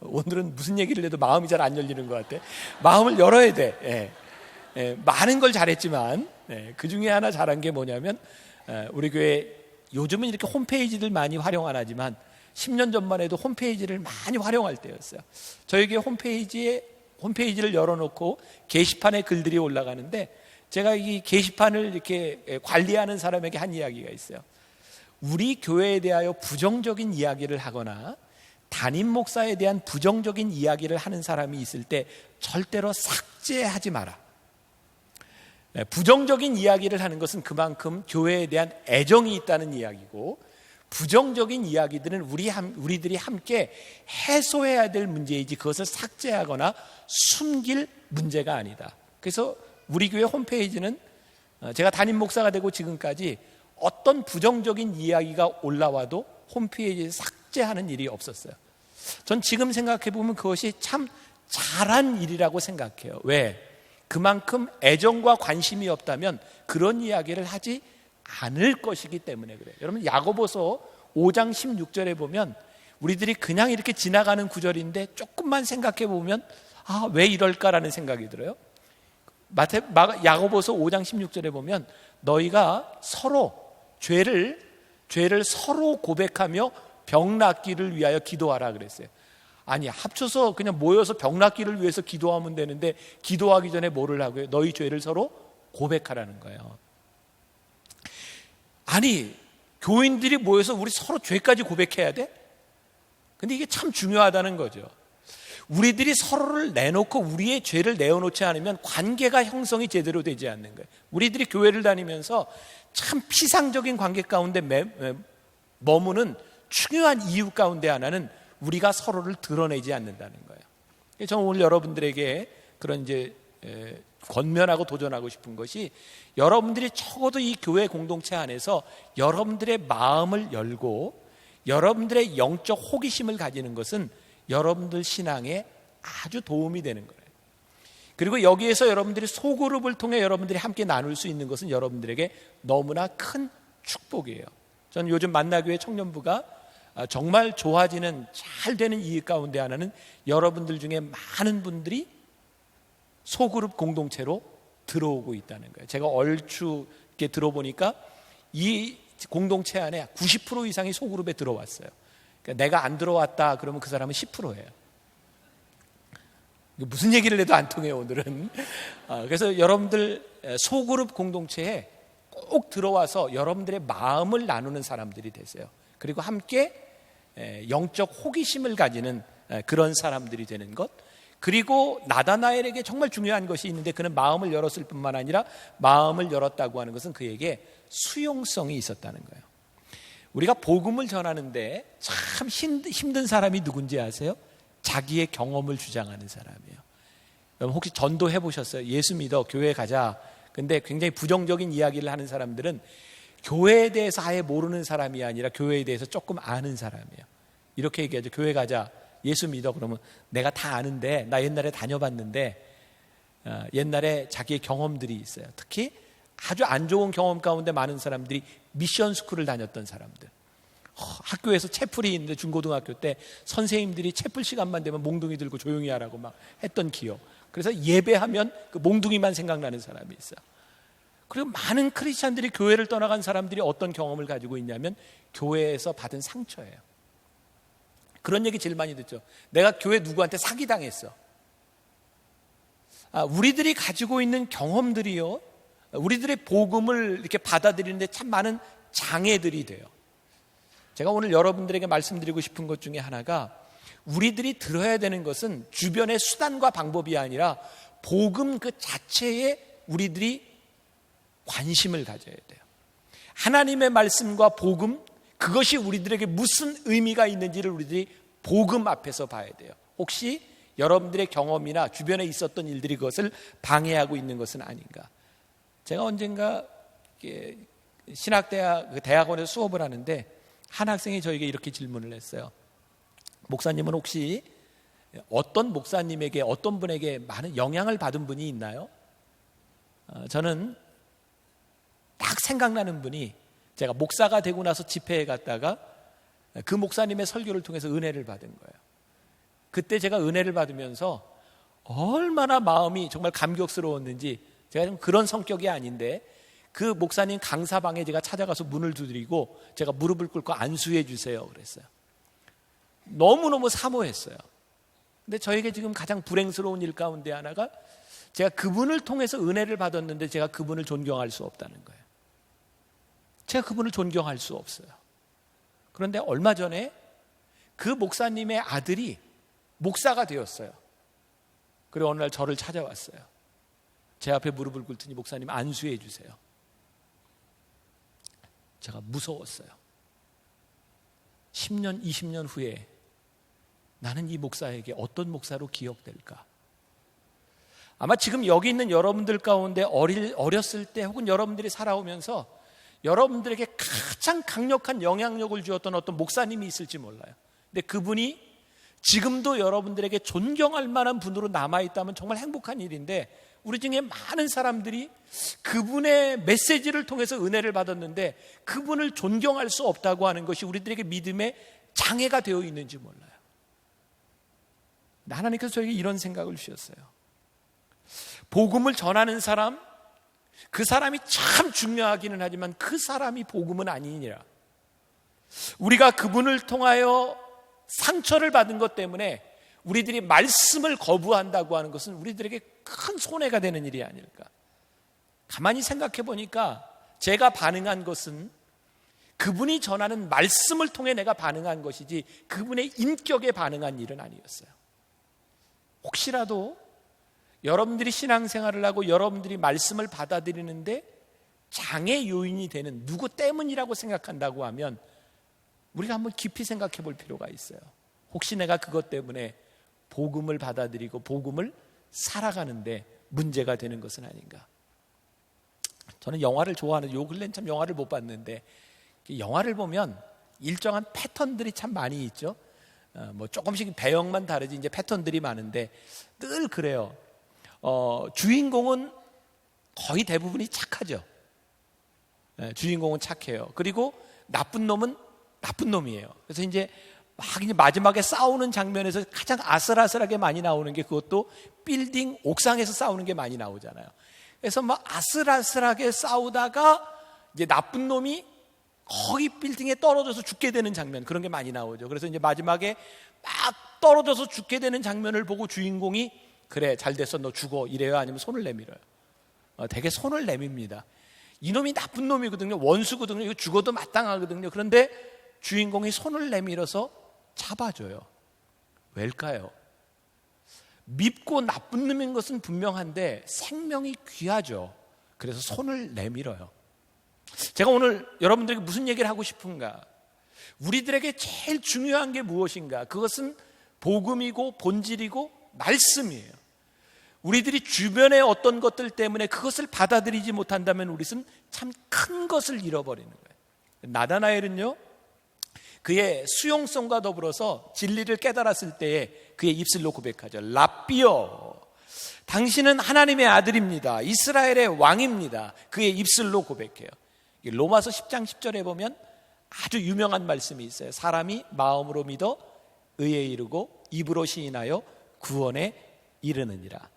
오늘은 무슨 얘기를 해도 마음이 잘 안 열리는 것 같아. 마음을 열어야 돼. 많은 걸 잘했지만 그 중에 하나 잘한 게 뭐냐면 우리 교회 요즘은 이렇게 홈페이지들 많이 활용 안 하지만 10년 전만 해도 홈페이지를 많이 활용할 때였어요. 저에게 홈페이지를 열어놓고 게시판에 글들이 올라가는데 제가 이 게시판을 이렇게 관리하는 사람에게 한 이야기가 있어요. 우리 교회에 대하여 부정적인 이야기를 하거나 담임 목사에 대한 부정적인 이야기를 하는 사람이 있을 때 절대로 삭제하지 마라. 부정적인 이야기를 하는 것은 그만큼 교회에 대한 애정이 있다는 이야기고, 부정적인 이야기들은 우리들이 함께 해소해야 될 문제이지 그것을 삭제하거나 숨길 문제가 아니다. 그래서 우리 교회 홈페이지는 제가 담임 목사가 되고 지금까지 어떤 부정적인 이야기가 올라와도 홈페이지에 삭제하는 일이 없었어요. 전 지금 생각해 보면 그것이 참 잘한 일이라고 생각해요. 왜? 그만큼 애정과 관심이 없다면 그런 이야기를 하지 않을 것이기 때문에 그래요. 여러분, 야고보서 5장 16절에 보면 우리들이 그냥 이렇게 지나가는 구절인데 조금만 생각해 보면 왜 이럴까라는 생각이 들어요. 야고보서 5장 16절에 보면 너희가 서로 죄를 서로 고백하며 병 낫기를 위하여 기도하라 그랬어요. 아니, 합쳐서 그냥 모여서 병 낫기를 위해서 기도하면 되는데 기도하기 전에 뭐를 하고요? 너희 죄를 서로 고백하라는 거예요. 아니, 교인들이 모여서 우리 서로 죄까지 고백해야 돼? 근데 이게 참 중요하다는 거죠. 우리들이 서로를 내놓고 우리의 죄를 내어놓지 않으면 관계가 형성이 제대로 되지 않는 거예요. 우리들이 교회를 다니면서 참 피상적인 관계 가운데 머무는 중요한 이유 가운데 하나는 우리가 서로를 드러내지 않는다는 거예요. 저는 오늘 여러분들에게 그런 권면하고 도전하고 싶은 것이, 여러분들이 적어도 이 교회 공동체 안에서 여러분들의 마음을 열고 여러분들의 영적 호기심을 가지는 것은 여러분들 신앙에 아주 도움이 되는 거예요. 그리고 여기에서 여러분들이 소그룹을 통해 여러분들이 함께 나눌 수 있는 것은 여러분들에게 너무나 큰 축복이에요. 저는 요즘 만나교회 청년부가 정말 좋아지는, 잘 되는 이유 가운데 하나는 여러분들 중에 많은 분들이 소그룹 공동체로 들어오고 있다는 거예요. 제가 얼추 이렇게 들어보니까 이 공동체 안에 90% 이상이 소그룹에 들어왔어요. 그러니까 내가 안 들어왔다 그러면 그 사람은 10%예요. 무슨 얘기를 해도 안 통해요, 오늘은. 그래서 여러분들 소그룹 공동체에 꼭 들어와서 여러분들의 마음을 나누는 사람들이 되세요. 그리고 함께 영적 호기심을 가지는 그런 사람들이 되는 것. 그리고 나다나엘에게 정말 중요한 것이 있는데, 그는 마음을 열었을 뿐만 아니라 마음을 열었다고 하는 것은 그에게 수용성이 있었다는 거예요. 우리가 복음을 전하는데 참 힘든 사람이 누군지 아세요? 자기의 경험을 주장하는 사람이에요. 여러분, 혹시 전도해 보셨어요? 예수 믿어, 교회 가자. 근데 굉장히 부정적인 이야기를 하는 사람들은 교회에 대해서 아예 모르는 사람이 아니라 교회에 대해서 조금 아는 사람이에요. 이렇게 얘기하죠. 교회 가자, 예수 믿어. 그러면 내가 다 아는데, 나 옛날에 다녀봤는데, 옛날에 자기의 경험들이 있어요. 특히 아주 안 좋은 경험 가운데 많은 사람들이 미션 스쿨을 다녔던 사람들. 학교에서 채플이 있는데 중고등학교 때 선생님들이 채플 시간만 되면 몽둥이 들고 조용히 하라고 막 했던 기억. 그래서 예배하면 그 몽둥이만 생각나는 사람이 있어요. 그리고 많은 크리스찬들이 교회를 떠나간 사람들이 어떤 경험을 가지고 있냐면 교회에서 받은 상처예요. 그런 얘기 제일 많이 듣죠. 내가 교회 누구한테 사기당했어. 우리들이 가지고 있는 경험들이요, 우리들의 복음을 이렇게 받아들이는데 참 많은 장애들이 돼요. 제가 오늘 여러분들에게 말씀드리고 싶은 것 중에 하나가, 우리들이 들어야 되는 것은 주변의 수단과 방법이 아니라 복음 그 자체에 우리들이 관심을 가져야 돼요. 하나님의 말씀과 복음, 그것이 우리들에게 무슨 의미가 있는지를 우리들이 복음 앞에서 봐야 돼요. 혹시 여러분들의 경험이나 주변에 있었던 일들이 그것을 방해하고 있는 것은 아닌가. 제가 언젠가 대학원에서 수업을 하는데 한 학생이 저에게 이렇게 질문을 했어요. 목사님은 혹시 어떤 목사님에게, 어떤 분에게 많은 영향을 받은 분이 있나요? 저는 딱 생각나는 분이, 제가 목사가 되고 나서 집회에 갔다가 그 목사님의 설교를 통해서 은혜를 받은 거예요. 그때 제가 은혜를 받으면서 얼마나 마음이 정말 감격스러웠는지, 제가 좀 그런 성격이 아닌데 그 목사님 강사방에 제가 찾아가서 문을 두드리고 제가 무릎을 꿇고 안수해 주세요 그랬어요. 너무너무 사모했어요. 근데 저에게 지금 가장 불행스러운 일 가운데 하나가, 제가 그분을 통해서 은혜를 받았는데 제가 그분을 존경할 수 없다는 거예요. 제가 그분을 존경할 수 없어요. 그런데 얼마 전에 그 목사님의 아들이 목사가 되었어요. 그리고 어느 날 저를 찾아왔어요. 제 앞에 무릎을 꿇더니 목사님 안수해 주세요. 제가 무서웠어요. 10년, 20년 후에 나는 이 목사에게 어떤 목사로 기억될까? 아마 지금 여기 있는 여러분들 가운데 어렸을 때 혹은 여러분들이 살아오면서 여러분들에게 가장 강력한 영향력을 주었던 어떤 목사님이 있을지 몰라요. 근데 그분이 지금도 여러분들에게 존경할 만한 분으로 남아있다면 정말 행복한 일인데, 우리 중에 많은 사람들이 그분의 메시지를 통해서 은혜를 받았는데 그분을 존경할 수 없다고 하는 것이 우리들에게 믿음의 장애가 되어 있는지 몰라요. 하나님께서 저에게 이런 생각을 주셨어요. 복음을 전하는 사람, 그 사람이 참 중요하기는 하지만 그 사람이 복음은 아니니라. 우리가 그분을 통하여 상처를 받은 것 때문에 우리들이 말씀을 거부한다고 하는 것은 우리들에게 큰 손해가 되는 일이 아닐까. 가만히 생각해 보니까 제가 반응한 것은 그분이 전하는 말씀을 통해 내가 반응한 것이지 그분의 인격에 반응한 일은 아니었어요. 혹시라도 여러분들이 신앙생활을 하고 여러분들이 말씀을 받아들이는데 장애 요인이 되는 누구 때문이라고 생각한다고 하면 우리가 한번 깊이 생각해 볼 필요가 있어요. 혹시 내가 그것 때문에 복음을 받아들이고 복음을 살아가는데 문제가 되는 것은 아닌가. 저는 영화를 좋아하는데 요 근래는 참 영화를 못 봤는데, 영화를 보면 일정한 패턴들이 참 많이 있죠. 뭐 조금씩 배역만 다르지 이제 패턴들이 많은데 늘 그래요. 주인공은 거의 대부분이 착하죠. 주인공은 착해요. 그리고 나쁜 놈은 나쁜 놈이에요. 그래서 이제 마지막에 싸우는 장면에서 가장 아슬아슬하게 많이 나오는 게 그것도 빌딩 옥상에서 싸우는 게 많이 나오잖아요. 그래서 막 아슬아슬하게 싸우다가 이제 나쁜 놈이 거기 빌딩에 떨어져서 죽게 되는 장면, 그런 게 많이 나오죠. 그래서 이제 마지막에 막 떨어져서 죽게 되는 장면을 보고 주인공이 그래 잘 됐어 너 죽어 이래요, 아니면 손을 내밀어요? 되게 손을 내밉니다. 이놈이 나쁜 놈이거든요. 원수거든요. 이거 죽어도 마땅하거든요. 그런데 주인공이 손을 내밀어서 잡아줘요. 왜일까요? 밉고 나쁜 놈인 것은 분명한데 생명이 귀하죠. 그래서 손을 내밀어요. 제가 오늘 여러분들에게 무슨 얘기를 하고 싶은가? 우리들에게 제일 중요한 게 무엇인가? 그것은 복음이고 본질이고 말씀이에요. 우리들이 주변의 어떤 것들 때문에 그것을 받아들이지 못한다면 우리는 참 큰 것을 잃어버리는 거예요. 나다나엘은요, 그의 수용성과 더불어서 진리를 깨달았을 때에 그의 입술로 고백하죠. 라삐여, 당신은 하나님의 아들입니다. 이스라엘의 왕입니다. 그의 입술로 고백해요. 로마서 10장 10절에 보면 아주 유명한 말씀이 있어요. 사람이 마음으로 믿어 의에 이르고 입으로 시인하여 구원에 이르느니라.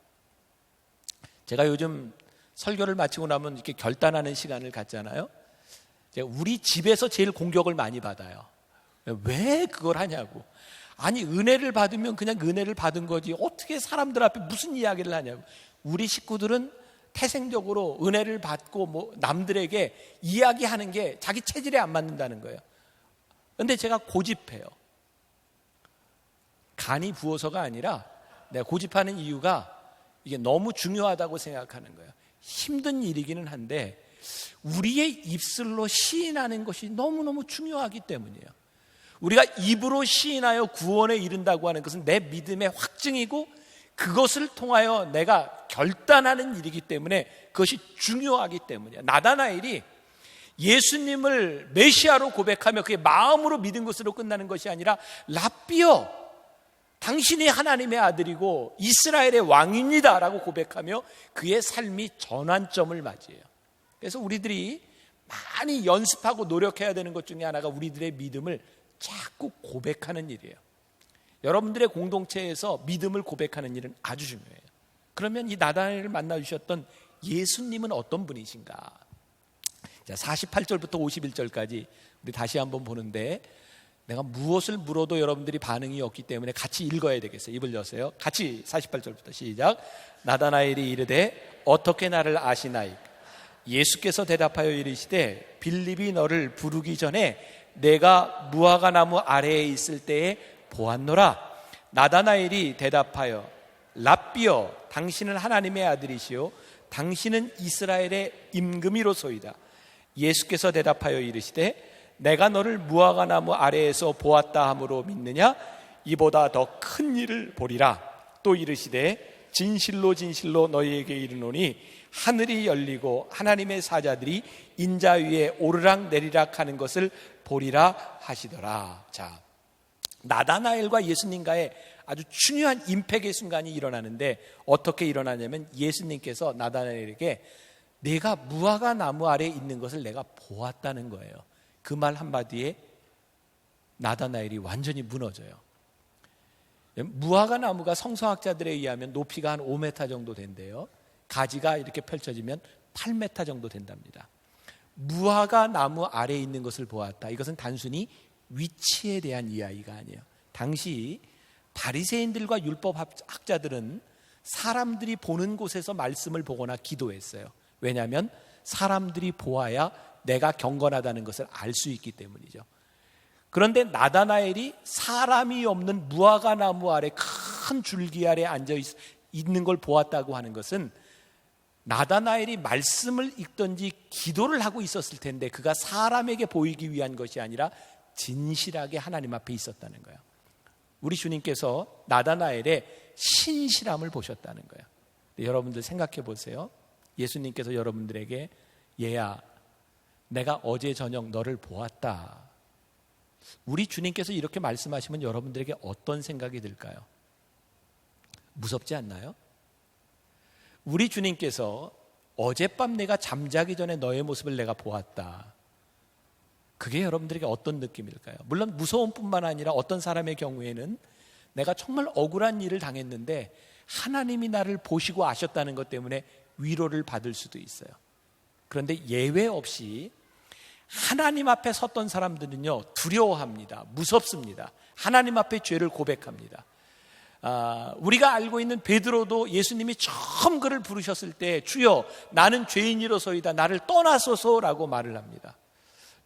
제가 요즘 설교를 마치고 나면 이렇게 결단하는 시간을 갖잖아요. 우리 집에서 제일 공격을 많이 받아요. 왜 그걸 하냐고. 아니 은혜를 받으면 그냥 은혜를 받은 거지 어떻게 사람들 앞에 무슨 이야기를 하냐고. 우리 식구들은 태생적으로 은혜를 받고 뭐 남들에게 이야기하는 게 자기 체질에 안 맞는다는 거예요. 그런데 제가 고집해요. 간이 부어서가 아니라 내가 고집하는 이유가 이게 너무 중요하다고 생각하는 거예요. 힘든 일이기는 한데 우리의 입술로 시인하는 것이 너무너무 중요하기 때문이에요. 우리가 입으로 시인하여 구원에 이른다고 하는 것은 내 믿음의 확증이고 그것을 통하여 내가 결단하는 일이기 때문에 그것이 중요하기 때문이에요. 나다나엘이 예수님을 메시아로 고백하며 그의 마음으로 믿은 것으로 끝나는 것이 아니라 라삐여, 당신이 하나님의 아들이고 이스라엘의 왕입니다 라고 고백하며 그의 삶이 전환점을 맞이해요. 그래서 우리들이 많이 연습하고 노력해야 되는 것 중에 하나가 우리들의 믿음을 자꾸 고백하는 일이에요. 여러분들의 공동체에서 믿음을 고백하는 일은 아주 중요해요. 그러면 이 나다나엘을 만나주셨던 예수님은 어떤 분이신가? 자, 48절부터 51절까지 우리 다시 한번 보는데, 내가 무엇을 물어도 여러분들이 반응이 없기 때문에 같이 읽어야 되겠어요. 입을 여세요. 같이 48절부터 시작. 나다나엘이 이르되 어떻게 나를 아시나이까? 예수께서 대답하여 이르시되 빌립이 너를 부르기 전에 내가 무화과 나무 아래에 있을 때에 보았노라. 나다나엘이 대답하여 랍비여, 당신은 하나님의 아들이시요 당신은 이스라엘의 임금이로소이다. 예수께서 대답하여 이르시되 내가 너를 무화과 나무 아래에서 보았다 함으로 믿느냐? 이보다 더 큰 일을 보리라. 또 이르시되 진실로 진실로 너희에게 이르노니 하늘이 열리고 하나님의 사자들이 인자 위에 오르락 내리락 하는 것을 보리라 하시더라. 자, 나다나엘과 예수님과의 아주 중요한 임팩의 순간이 일어나는데, 어떻게 일어나냐면 예수님께서 나다나엘에게 내가 무화과 나무 아래에 있는 것을 내가 보았다는 거예요. 그 말 한마디에 나다나엘이 완전히 무너져요. 무화과 나무가 성서학자들에 의하면 높이가 한 5m 정도 된대요. 가지가 이렇게 펼쳐지면 8m 정도 된답니다. 무화과 나무 아래에 있는 것을 보았다. 이것은 단순히 위치에 대한 이야기가 아니에요. 당시 바리새인들과 율법 학자들은 사람들이 보는 곳에서 말씀을 보거나 기도했어요. 왜냐하면 사람들이 보아야 내가 경건하다는 것을 알 수 있기 때문이죠. 그런데 나다나엘이 사람이 없는 무화과 나무 아래 큰 줄기 아래 앉아 있는 걸 보았다고 하는 것은 나다나엘이 말씀을 읽든지 기도를 하고 있었을 텐데 그가 사람에게 보이기 위한 것이 아니라 진실하게 하나님 앞에 있었다는 거예요. 우리 주님께서 나다나엘의 신실함을 보셨다는 거예요. 여러분들 생각해 보세요. 예수님께서 여러분들에게 얘야, 내가 어제 저녁 너를 보았다. 우리 주님께서 이렇게 말씀하시면 여러분들에게 어떤 생각이 들까요? 무섭지 않나요? 우리 주님께서 어젯밤 내가 잠자기 전에 너의 모습을 내가 보았다. 그게 여러분들에게 어떤 느낌일까요? 물론 무서움 뿐만 아니라 어떤 사람의 경우에는 내가 정말 억울한 일을 당했는데 하나님이 나를 보시고 아셨다는 것 때문에 위로를 받을 수도 있어요. 그런데 예외 없이 하나님 앞에 섰던 사람들은요, 두려워합니다. 무섭습니다. 하나님 앞에 죄를 고백합니다. 우리가 알고 있는 베드로도 예수님이 처음 그를 부르셨을 때 주여 나는 죄인이로소이다, 나를 떠나소서라고 말을 합니다.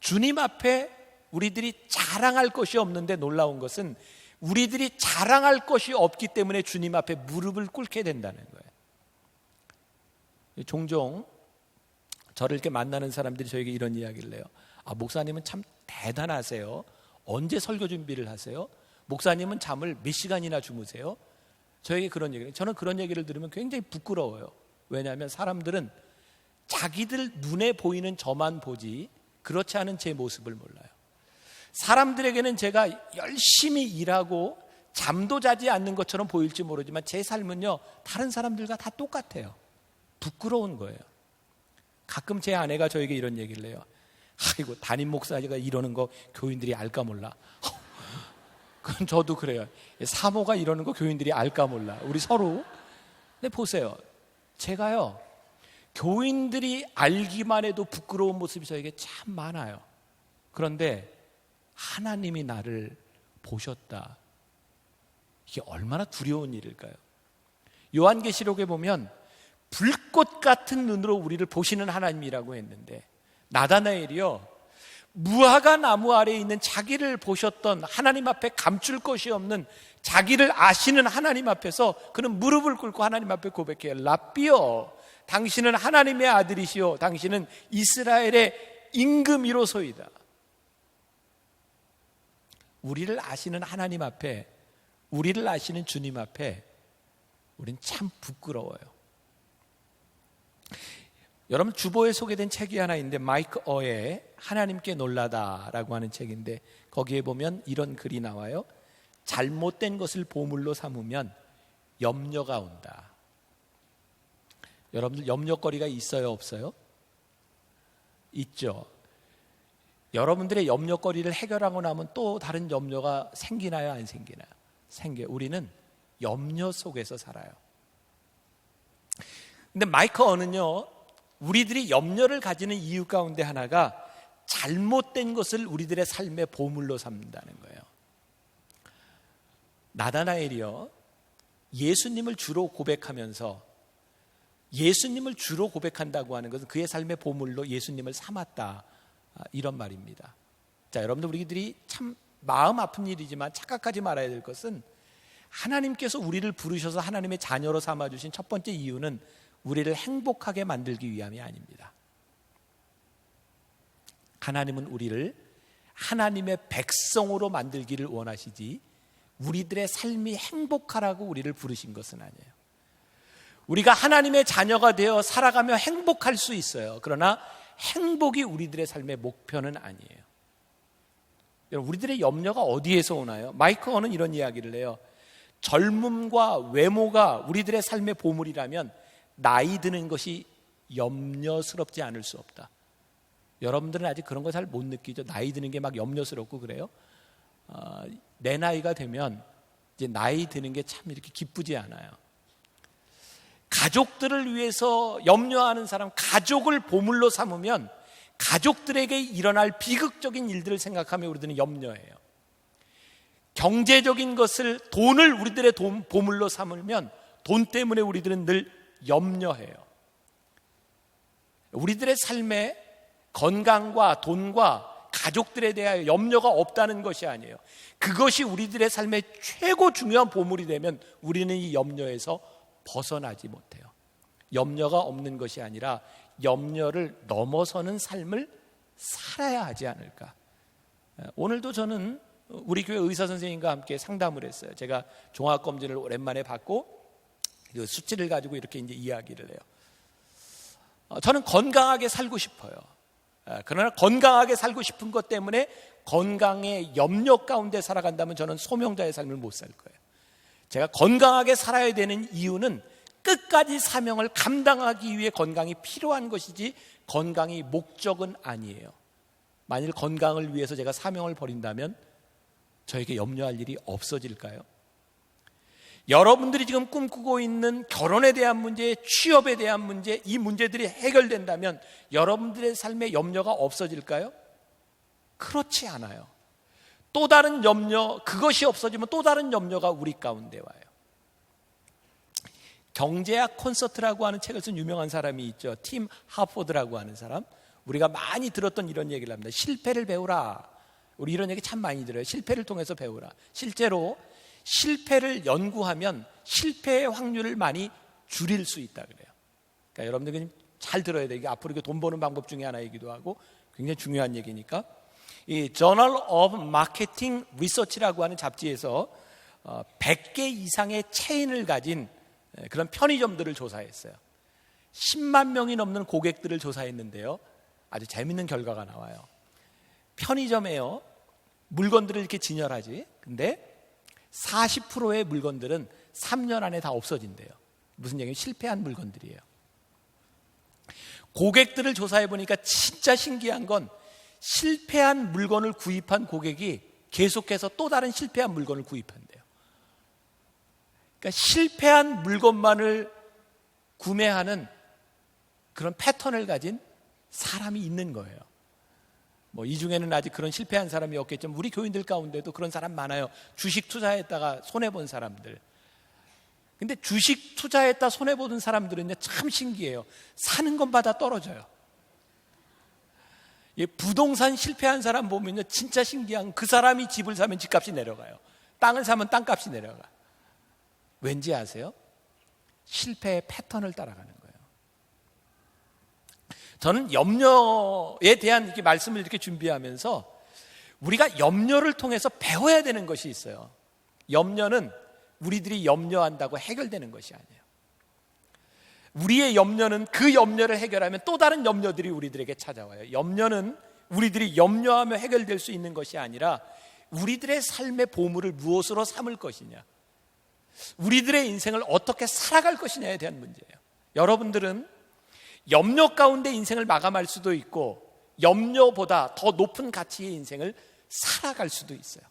주님 앞에 우리들이 자랑할 것이 없는데 놀라운 것은 우리들이 자랑할 것이 없기 때문에 주님 앞에 무릎을 꿇게 된다는 거예요. 종종 저를 이렇게 만나는 사람들이 저에게 이런 이야기를 해요. 목사님은 참 대단하세요. 언제 설교 준비를 하세요? 목사님은 잠을 몇 시간이나 주무세요? 저에게 그런 얘기를 해요. 저는 그런 얘기를 들으면 굉장히 부끄러워요. 왜냐하면 사람들은 자기들 눈에 보이는 저만 보지 그렇지 않은 제 모습을 몰라요. 사람들에게는 제가 열심히 일하고 잠도 자지 않는 것처럼 보일지 모르지만 제 삶은요, 다른 사람들과 다 똑같아요. 부끄러운 거예요. 가끔 제 아내가 저에게 이런 얘기를 해요. 아이고, 담임 목사가 이러는 거 교인들이 알까 몰라. 그건 저도 그래요. 사모가 이러는 거 교인들이 알까 몰라. 우리 서로. 근데 보세요. 제가요, 교인들이 알기만 해도 부끄러운 모습이 저에게 참 많아요. 그런데 하나님이 나를 보셨다. 이게 얼마나 두려운 일일까요? 요한계시록에 보면 불꽃 같은 눈으로 우리를 보시는 하나님이라고 했는데, 나다나엘이요, 무화과 나무 아래에 있는 자기를 보셨던 하나님 앞에 감출 것이 없는 자기를 아시는 하나님 앞에서 그는 무릎을 꿇고 하나님 앞에 고백해요. 랍비여, 당신은 하나님의 아들이시요 당신은 이스라엘의 임금이로소이다. 우리를 아시는 하나님 앞에, 우리를 아시는 주님 앞에 우린 참 부끄러워요. 여러분, 주보에 소개된 책이 하나 있는데 마이크 어의 하나님께 놀라다라고 하는 책인데 거기에 보면 이런 글이 나와요. 잘못된 것을 보물로 삼으면 염려가 온다. 여러분들 염려거리가 있어요, 없어요? 있죠. 여러분들의 염려거리를 해결하고 나면 또 다른 염려가 생기나요? 안 생기나요? 생겨요. 우리는 염려 속에서 살아요. 근데 마이크 언은요, 우리들이 염려를 가지는 이유 가운데 하나가 잘못된 것을 우리들의 삶의 보물로 삼는다는 거예요. 나다나엘이요, 예수님을 주로 고백하면서 예수님을 주로 고백한다고 하는 것은 그의 삶의 보물로 예수님을 삼았다, 이런 말입니다. 자, 여러분들, 우리들이 참 마음 아픈 일이지만 착각하지 말아야 될 것은 하나님께서 우리를 부르셔서 하나님의 자녀로 삼아주신 첫 번째 이유는 우리를 행복하게 만들기 위함이 아닙니다. 하나님은 우리를 하나님의 백성으로 만들기를 원하시지 우리들의 삶이 행복하라고 우리를 부르신 것은 아니에요. 우리가 하나님의 자녀가 되어 살아가며 행복할 수 있어요. 그러나 행복이 우리들의 삶의 목표는 아니에요. 여러분, 우리들의 염려가 어디에서 오나요? 마이크 언은 이런 이야기를 해요. 젊음과 외모가 우리들의 삶의 보물이라면 나이 드는 것이 염려스럽지 않을 수 없다. 여러분들은 아직 그런 거 잘 못 느끼죠? 나이 드는 게 막 염려스럽고 그래요? 내 나이가 되면 이제 나이 드는 게 참 이렇게 기쁘지 않아요. 가족들을 위해서 염려하는 사람, 가족을 보물로 삼으면 가족들에게 일어날 비극적인 일들을 생각하며 우리들은 염려해요. 경제적인 것을, 돈을 우리들의 보물로 삼으면 돈 때문에 우리들은 늘 염려해요. 우리들의 삶에 건강과 돈과 가족들에 대하여 염려가 없다는 것이 아니에요. 그것이 우리들의 삶의 최고 중요한 보물이 되면 우리는 이 염려에서 벗어나지 못해요. 염려가 없는 것이 아니라 염려를 넘어서는 삶을 살아야 하지 않을까. 오늘도 저는 우리 교회 의사 선생님과 함께 상담을 했어요. 제가 종합검진을 오랜만에 받고 그 수치를 가지고 이렇게 이제 이야기를 해요. 저는 건강하게 살고 싶어요. 그러나 건강하게 살고 싶은 것 때문에 건강의 염려 가운데 살아간다면 저는 소명자의 삶을 못 살 거예요. 제가 건강하게 살아야 되는 이유는 끝까지 사명을 감당하기 위해 건강이 필요한 것이지 건강이 목적은 아니에요. 만일 건강을 위해서 제가 사명을 버린다면 저에게 염려할 일이 없어질까요? 여러분들이 지금 꿈꾸고 있는 결혼에 대한 문제, 취업에 대한 문제, 이 문제들이 해결된다면 여러분들의 삶에 염려가 없어질까요? 그렇지 않아요. 또 다른 염려, 그것이 없어지면 또 다른 염려가 우리 가운데 와요. 경제학 콘서트라고 하는 책을 쓴 유명한 사람이 있죠. 팀 하포드라고 하는 사람. 우리가 많이 들었던 이런 얘기를 합니다. 실패를 배우라. 우리 이런 얘기 참 많이 들어요. 실패를 통해서 배우라. 실제로 실패를 연구하면 실패의 확률을 많이 줄일 수 있다 그래요. 그러니까 여러분들 잘 들어야 돼요. 이게 앞으로 돈 버는 방법 중에 하나이기도 하고 굉장히 중요한 얘기니까. 이 Journal of Marketing Research라고 하는 잡지에서 100개 이상의 체인을 가진 그런 편의점들을 조사했어요. 10만 명이 넘는 고객들을 조사했는데요. 아주 재밌는 결과가 나와요. 편의점에요, 물건들을 이렇게 진열하지. 근데 40%의 물건들은 3년 안에 다 없어진대요. 무슨 얘기예요? 실패한 물건들이에요. 고객들을 조사해 보니까 진짜 신기한 건 실패한 물건을 구입한 고객이 계속해서 또 다른 실패한 물건을 구입한대요. 그러니까 실패한 물건만을 구매하는 그런 패턴을 가진 사람이 있는 거예요. 이 중에는 아직 그런 실패한 사람이 없겠지만 우리 교인들 가운데도 그런 사람 많아요. 주식 투자했다가 손해본 사람들. 근데 주식 투자했다 손해보는 사람들은 참 신기해요. 사는 것마다 떨어져요. 부동산 실패한 사람 보면요, 진짜 신기한, 그 사람이 집을 사면 집값이 내려가요. 땅을 사면 땅값이 내려가. 왠지 아세요? 실패의 패턴을 따라가는 거예요. 저는 염려에 대한 이렇게 말씀을 이렇게 준비하면서 우리가 염려를 통해서 배워야 되는 것이 있어요. 염려는 우리들이 염려한다고 해결되는 것이 아니에요. 우리의 염려는 그 염려를 해결하면 또 다른 염려들이 우리들에게 찾아와요. 염려는 우리들이 염려하며 해결될 수 있는 것이 아니라 우리들의 삶의 보물을 무엇으로 삼을 것이냐, 우리들의 인생을 어떻게 살아갈 것이냐에 대한 문제예요. 여러분들은 염려 가운데 인생을 마감할 수도 있고 염려보다 더 높은 가치의 인생을 살아갈 수도 있어요.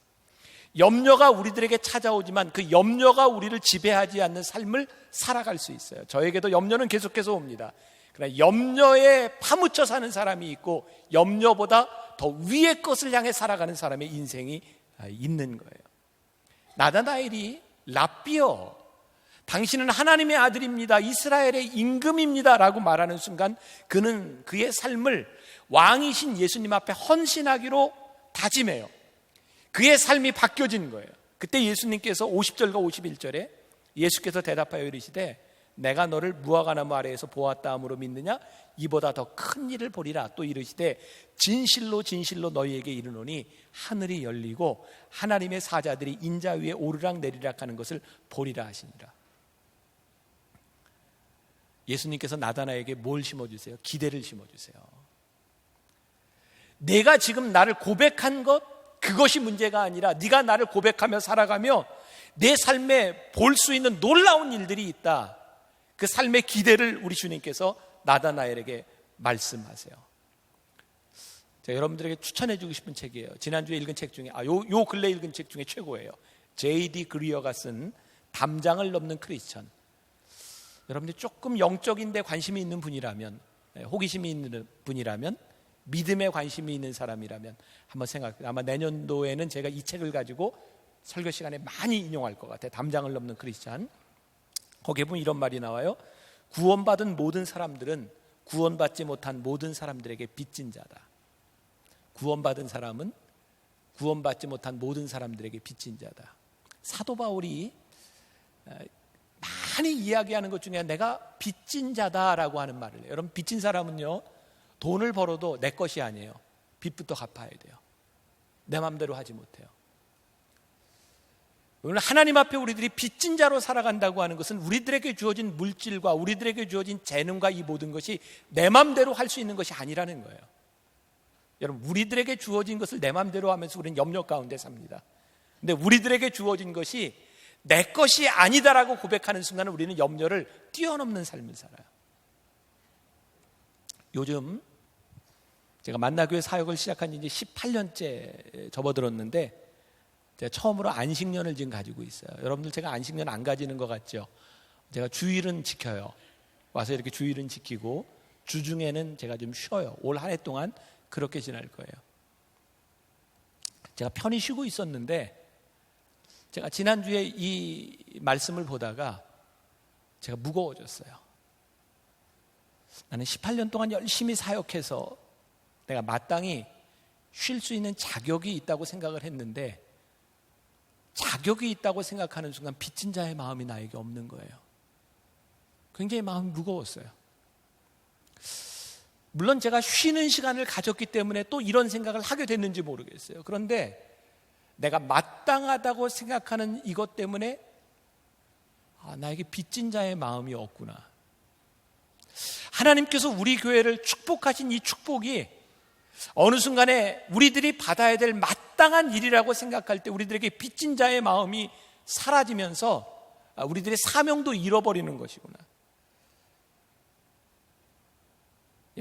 염려가 우리들에게 찾아오지만 그 염려가 우리를 지배하지 않는 삶을 살아갈 수 있어요. 저에게도 염려는 계속해서 옵니다. 그러나 염려에 파묻혀 사는 사람이 있고 염려보다 더 위의 것을 향해 살아가는 사람의 인생이 있는 거예요. 나다나엘이 랍비여, 당신은 하나님의 아들입니다, 이스라엘의 임금입니다 라고 말하는 순간 그는 그의 삶을 왕이신 예수님 앞에 헌신하기로 다짐해요. 그의 삶이 바뀌어진 거예요. 그때 예수님께서 50절과 51절에 예수께서 대답하여 이르시되 내가 너를 무화과나무 아래에서 보았다 함으로 믿느냐? 이보다 더 큰 일을 보리라. 또 이르시되 진실로 진실로 너희에게 이르노니 하늘이 열리고 하나님의 사자들이 인자 위에 오르락 내리락 하는 것을 보리라 하시니라. 예수님께서 나다나에게 뭘 심어주세요? 기대를 심어주세요. 내가 지금 나를 고백한 것, 그것이 문제가 아니라 네가 나를 고백하며 살아가며 내 삶에 볼 수 있는 놀라운 일들이 있다. 그 삶의 기대를 우리 주님께서 나다나엘에게 말씀하세요. 제가 여러분들에게 추천해 주고 싶은 책이에요. 지난주에 읽은 책 중에 요 근래 읽은 책 중에 최고예요. J.D. 그리어가 쓴 담장을 넘는 크리스천. 여러분들이 조금 영적인 데 관심이 있는 분이라면, 호기심이 있는 분이라면, 믿음에 관심이 있는 사람이라면 한번 생각해요. 아마 내년도에는 제가 이 책을 가지고 설교 시간에 많이 인용할 것 같아요. 담장을 넘는 크리스천. 거기에 보면 이런 말이 나와요. 구원받은 모든 사람들은 구원받지 못한 모든 사람들에게 빚진 자다. 구원받은 사람은 구원받지 못한 모든 사람들에게 빚진 자다. 사도 바울이 많이 이야기하는 것 중에 내가 빚진 자다라고 하는 말을 해요. 여러분, 빚진 사람은요, 돈을 벌어도 내 것이 아니에요. 빚부터 갚아야 돼요. 내 마음대로 하지 못해요. 오늘 하나님 앞에 우리들이 빚진 자로 살아간다고 하는 것은 우리들에게 주어진 물질과 우리들에게 주어진 재능과 이 모든 것이 내 마음대로 할 수 있는 것이 아니라는 거예요. 여러분, 우리들에게 주어진 것을 내 마음대로 하면서 우리는 염려 가운데 삽니다. 근데 우리들에게 주어진 것이 내 것이 아니다라고 고백하는 순간 우리는 염려를 뛰어넘는 삶을 살아요. 요즘 제가 만나교회 사역을 시작한 지 이제 18년째 접어들었는데 제가 처음으로 안식년을 지금 가지고 있어요. 여러분들 제가 안식년 안 가지는 것 같죠? 제가 주일은 지켜요. 와서 이렇게 주일은 지키고 주중에는 제가 좀 쉬어요. 올 한 해 동안 그렇게 지날 거예요. 제가 편히 쉬고 있었는데 제가 지난주에 이 말씀을 보다가 제가 무거워졌어요. 나는 18년 동안 열심히 사역해서 내가 마땅히 쉴 수 있는 자격이 있다고 생각을 했는데 자격이 있다고 생각하는 순간 빚진 자의 마음이 나에게 없는 거예요. 굉장히 마음이 무거웠어요. 물론 제가 쉬는 시간을 가졌기 때문에 또 이런 생각을 하게 됐는지 모르겠어요. 그런데 내가 마땅하다고 생각하는 이것 때문에 나에게 빚진 자의 마음이 없구나. 하나님께서 우리 교회를 축복하신 이 축복이 어느 순간에 우리들이 받아야 될 마땅한 일이라고 생각할 때 우리들에게 빚진 자의 마음이 사라지면서 우리들의 사명도 잃어버리는 것이구나.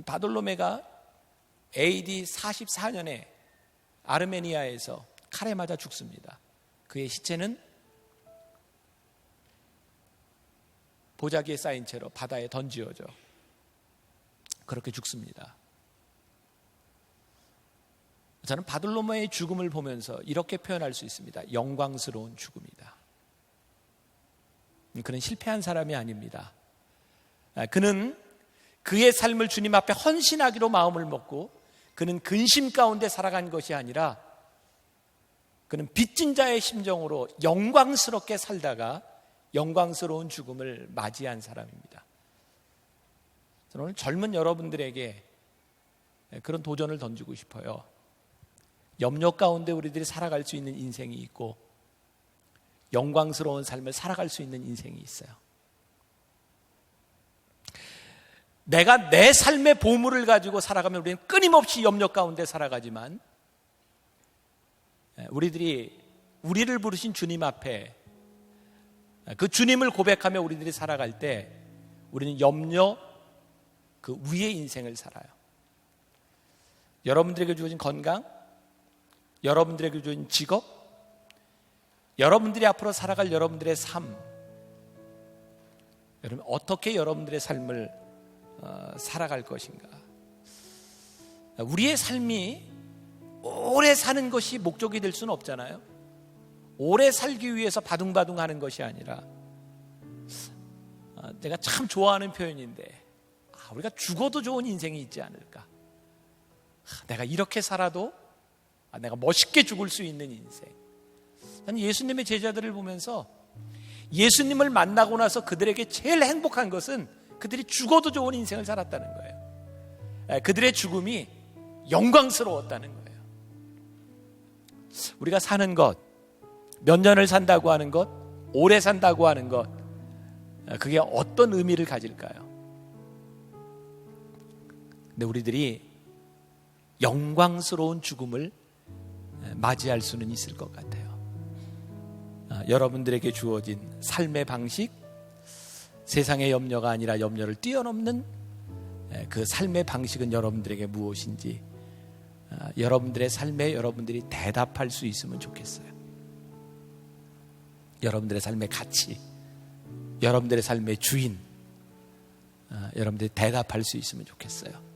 바돌로메가 AD 44년에 아르메니아에서 칼에 맞아 죽습니다. 그의 시체는 보자기에 쌓인 채로 바다에 던지어져 그렇게 죽습니다. 저는 바돌로메의 죽음을 보면서 이렇게 표현할 수 있습니다. 영광스러운 죽음이다. 그는 실패한 사람이 아닙니다. 그는 그의 삶을 주님 앞에 헌신하기로 마음을 먹고 그는 근심 가운데 살아간 것이 아니라 그는 빚진 자의 심정으로 영광스럽게 살다가 영광스러운 죽음을 맞이한 사람입니다. 저는 오늘 젊은 여러분들에게 그런 도전을 던지고 싶어요. 염려 가운데 우리들이 살아갈 수 있는 인생이 있고 영광스러운 삶을 살아갈 수 있는 인생이 있어요. 내가 내 삶의 보물을 가지고 살아가면 우리는 끊임없이 염려 가운데 살아가지만 우리들이 우리를 부르신 주님 앞에 그 주님을 고백하며 우리들이 살아갈 때 우리는 염려 그 위의 인생을 살아요. 여러분들에게 주어진 건강, 여러분들에게 주어진 직업, 여러분들이 앞으로 살아갈 여러분들의 삶, 여러분 어떻게 여러분들의 삶을 살아갈 것인가? 우리의 삶이 오래 사는 것이 목적이 될 수는 없잖아요. 오래 살기 위해서 바둥바둥 하는 것이 아니라, 내가 참 좋아하는 표현인데, 우리가 죽어도 좋은 인생이 있지 않을까? 내가 이렇게 살아도 내가 멋있게 죽을 수 있는 인생. 나는 예수님의 제자들을 보면서 예수님을 만나고 나서 그들에게 제일 행복한 것은 그들이 죽어도 좋은 인생을 살았다는 거예요. 그들의 죽음이 영광스러웠다는 거예요. 우리가 사는 것, 몇 년을 산다고 하는 것, 오래 산다고 하는 것, 그게 어떤 의미를 가질까요? 근데 우리들이 영광스러운 죽음을 맞이할 수는 있을 것 같아요. 여러분들에게 주어진 삶의 방식, 세상의 염려가 아니라 염려를 뛰어넘는 그 삶의 방식은 여러분들에게 무엇인지, 여러분들의 삶에 여러분들이 대답할 수 있으면 좋겠어요. 여러분들의 삶의 가치, 여러분들의 삶의 주인, 여러분들이 대답할 수 있으면 좋겠어요.